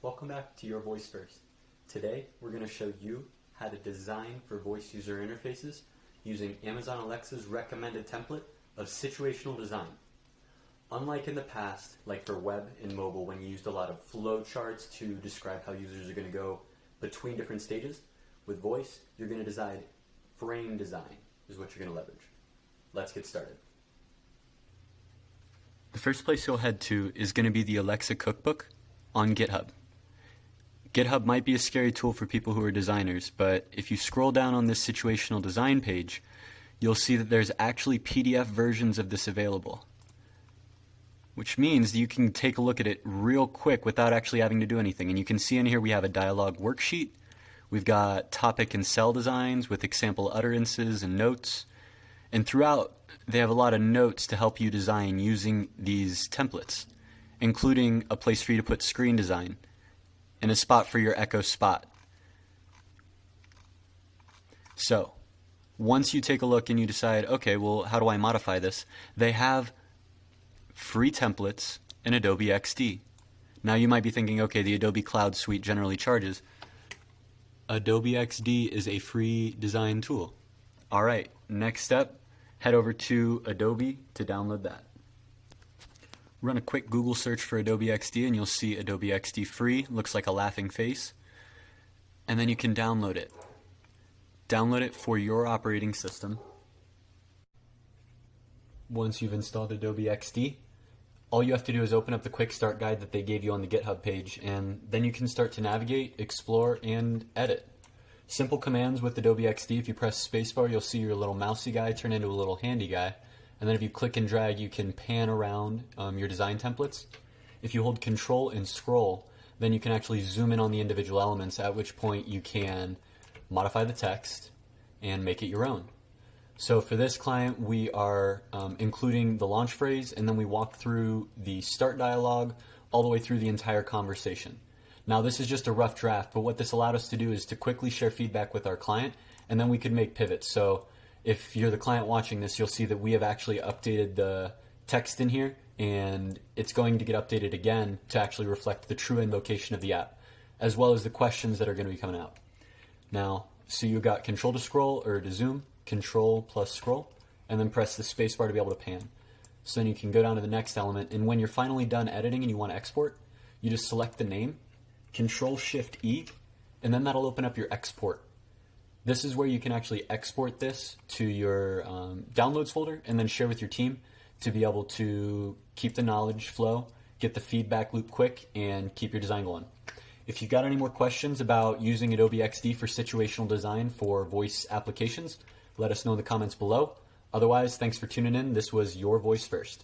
Welcome back to Your Voice First. Today we're going to show you how to design for voice user interfaces using Amazon Alexa's recommended template of situational design. Unlike in the past, like for web and mobile when you used a lot of flow charts to describe how users are going to go between different stages, with voice you're going to decide frame design is what you're going to leverage. Let's get started. The first place you'll head to is going to be the Alexa Cookbook on Github. Github might be a scary tool for people who are designers, but if you scroll down on this situational design page, you'll see that there's actually PDF versions of this available, which means you can take a look at it real quick without actually having to do anything. And you can see in here we have a dialogue worksheet. We've got topic and cell designs with example utterances and notes. And throughout, they have a lot of notes to help you design using these templates, including a place for you to put screen design and a spot for your Echo spot. So, once you take a look and you decide, okay, well, how do I modify this? They have free templates in Adobe XD. Now you might be thinking, okay, the Adobe Cloud Suite generally charges. Adobe XD is a free design tool. All right, next step, head over to Adobe to download that. Run a quick Google search for Adobe XD and you'll see Adobe XD free. Looks like a laughing face. And then you can download it. Download it for your operating system. Once you've installed Adobe XD, all you have to do is open up the quick start guide that they gave you on the GitHub page, and then you can start to navigate, explore, and edit. Simple commands with Adobe XD. If you press spacebar, you'll see your little mousey guy turn into a little handy guy. And then if you click and drag, you can pan around your design templates. If you hold Control and scroll, then you can actually zoom in on the individual elements, at which point you can modify the text and make it your own. So for this client, we are including the launch phrase, and then we walk through the start dialogue all the way through the entire conversation. Now this is just a rough draft, but what this allowed us to do is to quickly share feedback with our client, and then we could make pivots. So if you're the client watching this, you'll see that we have actually updated the text in here, and it's going to get updated again to actually reflect the true invocation of the app, as well as the questions that are going to be coming out. Now, so you got Control to scroll or to zoom, Control plus scroll, and then press the space bar to be able to pan. So then you can go down to the next element, and when you're finally done editing and you want to export, you just select the name, Control Shift E, and then that'll open up your export. This is where you can actually export this to your downloads folder and then share with your team to be able to keep the knowledge flow, get the feedback loop quick, and keep your design going. If you've got any more questions about using Adobe XD for situational design for voice applications, let us know in the comments below. Otherwise, thanks for tuning in. This was Your Voice First.